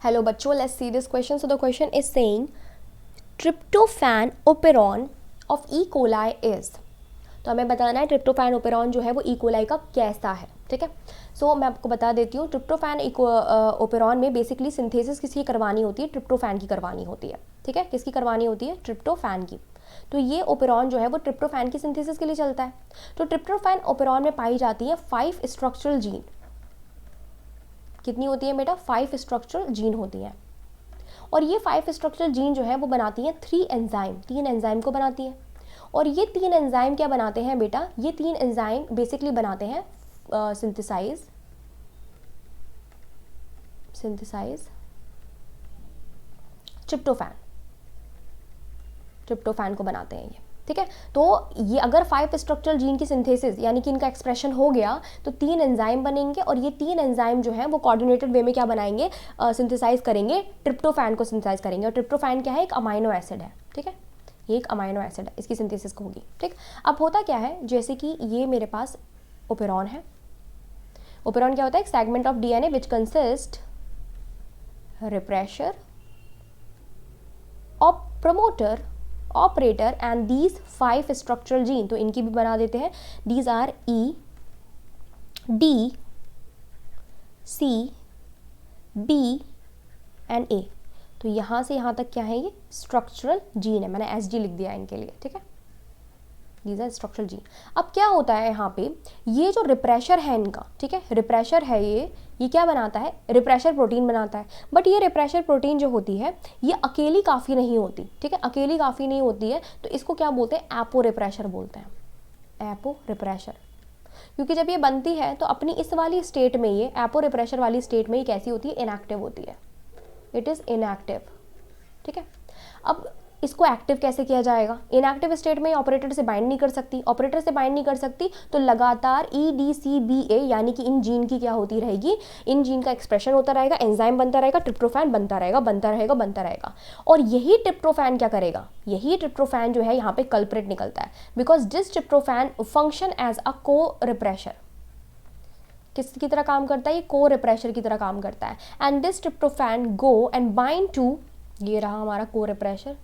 Hello बच्चों, let's see this question. So the question is saying tryptophan operon of E. coli is. तो हमें बताना है tryptophan operon जो है वो ई कोलाई का कैसा है. ठीक है, सो मैं आपको बता देती हूँ. ट्रिप्टोफैन ओपेरॉन में बेसिकली सिंथेसिस किसकी करवानी होती है? ट्रिप्टोफैन की करवानी होती है. ठीक है, किसकी करवानी होती है? ट्रिप्टोफैन की. तो ये ओपेरॉन जो है वो ट्रिप्टोफैन की सिंथेसिस के लिए चलता है. तो ट्रिप्टोफैन ओपेरॉन में पाई जाती है 5 स्ट्रक्चरल जीन. कितनी होती है बेटा? 5 स्ट्रक्चरल जीन होती हैं. और ये 5 स्ट्रक्चरल जीन जो है वो बनाती हैं 3 एंजाइम. 3 एंजाइम को बनाती है. और ये 3 एंजाइम क्या बनाते हैं बेटा? ये 3 एंजाइम बेसिकली बनाते हैं सिंथेसाइज ट्रिप्टोफैन. ट्रिप्टोफैन को बनाते हैं ये. ठीक है, तो ये अगर 5 स्ट्रक्चरल जीन की सिंथेसिस यानी कि इनका एक्सप्रेशन हो गया तो 3 एंजाइम बनेंगे. और ये 3 एंजाइम जो है वो कोऑर्डिनेटेड वे में क्या बनाएंगे? सिंथेसाइज करेंगे, ट्रिप्टोफैन को सिंथेसाइज करेंगे. और ट्रिप्टोफैन क्या है? एक अमाइनो एसिड है. ठीक है, ये एक अमाइनो एसिड है, इसकी सिंथेसिस होगी. ठीक, अब होता क्या है, जैसे कि ये मेरे पास ओपेरॉन है. ओपेरॉन क्या होता है? एक segment of DNA which consist repressor, promoter, operator and these 5 structural gene. तो इनकी भी बना देते हैं. These are E, D, C, B and A. तो यहाँ से यहाँ तक क्या है? ये स्ट्रक्चरल जीन है. मैंने एस जी लिख दिया इनके लिए. ठीक है, दीज आर स्ट्रक्चरल जीन. अब क्या होता है यहाँ पे? ये जो रिप्रेशर है इनका, ठीक है, रिप्रेशर है ये क्या बनाता है? रिप्रेशर प्रोटीन बनाता है. बट ये रिप्रेशर प्रोटीन जो होती है ये अकेली काफ़ी नहीं होती. ठीक है, अकेली काफ़ी नहीं होती है. तो इसको क्या बोलते हैं? एपो रिप्रेशर बोलते हैं. Apo refresher. क्योंकि जब ये बनती है तो अपनी इस वाली स्टेट में, ये एपो रिप्रेशर वाली स्टेट में ये कैसी होती है? इनएक्टिव होती है. It is inactive. ठीक है, अब इसको एक्टिव कैसे किया जाएगा? इनएक्टिव स्टेट में ऑपरेटर से बाइंड नहीं कर सकती. ऑपरेटर से बाइंड नहीं कर सकती तो लगातार EDCBA यानी कि इन जीन की क्या होती रहेगी? इन जीन का एक्सप्रेशन होता रहेगा, एंजाइम बनता रहेगा, ट्रिप्टोफैन बनता रहेगा, बनता रहेगा, बनता रहेगा. और यही ट्रिप्टोफैन क्या करेगा? यही ट्रिप्टोफैन जो है यहाँ पे कल्प्रिट निकलता है. Because this tryptophan function as a corepressor. किसकी तरह काम करता है? ये को रिप्रेशर की तरह काम करता है. And this tryptophan go and bind to, ये रहा हमारा को रिप्रेशर.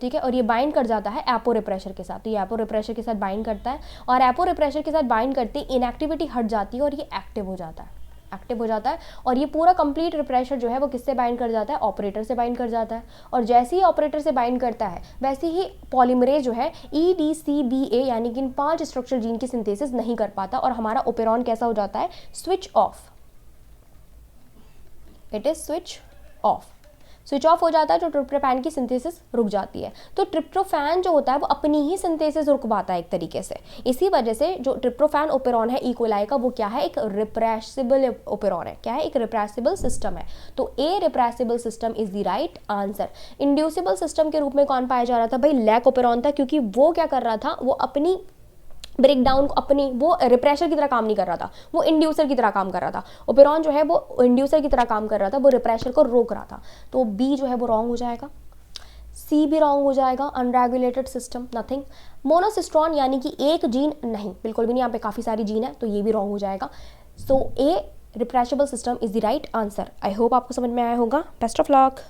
ठीक है, और ये बाइंड कर जाता है एपो रिप्रेशर के साथ. तो ये एपो रिप्रेशर के साथ बाइंड करता है और एपो रिप्रेशर के साथ बाइंड करते ही इनएक्टिविटी हट जाती है और ये एक्टिव हो जाता है. एक्टिव हो जाता है और ये पूरा कंप्लीट रिप्रेशर जो है वो किससे बाइंड कर जाता है? ऑपरेटर से बाइंड कर जाता है. और जैसे ही ऑपरेटर से बाइंड करता है वैसे ही पॉलीमरेज जो है EDCBA यानी कि इन 5 स्ट्रक्चरल जीन की सिंथेसिस नहीं कर पाता और हमारा ओपेरॉन कैसा हो जाता है? Switch off. It is switch off. Switch off हो जाता है. जो ट्रिप्टोफैन की सिंथेसिस रुक जाती है. तो ट्रिप्टोफैन जो होता है वो अपनी ही सिंथेसिस रुकवाता है एक तरीके से. इसी वजह से जो ट्रिप्टोफैन ओपेरॉन है ई कोलाई का, वो क्या है? एक रिप्रेसिबल ओपेरॉन है. क्या है? एक रिप्रेसिबल सिस्टम है. तो a repressible system is the right answer. Inducible system के रूप में कौन पाया जा रहा था? भाई लैक ओपेरॉन था, क्योंकि वो क्या कर रहा था? वो अपनी ब्रेकडाउन को अपनी, वो रिप्रेशर की तरह काम नहीं कर रहा था, वो इंड्यूसर की तरह काम कर रहा था. ओपेरॉन जो है वो इंड्यूसर की तरह काम कर रहा था, वो रिप्रेशर को रोक रहा था. तो बी जो है वो रॉन्ग हो जाएगा. सी भी रॉन्ग हो जाएगा. Unregulated system, nothing. मोनोसिस्ट्रॉन यानी कि एक जीन नहीं, बिल्कुल भी नहीं. यहाँ पे काफ़ी सारी जीन है तो ये भी रॉन्ग हो जाएगा. So a repressible system is the right answer. I hope आपको समझ में आया होगा. Best of luck.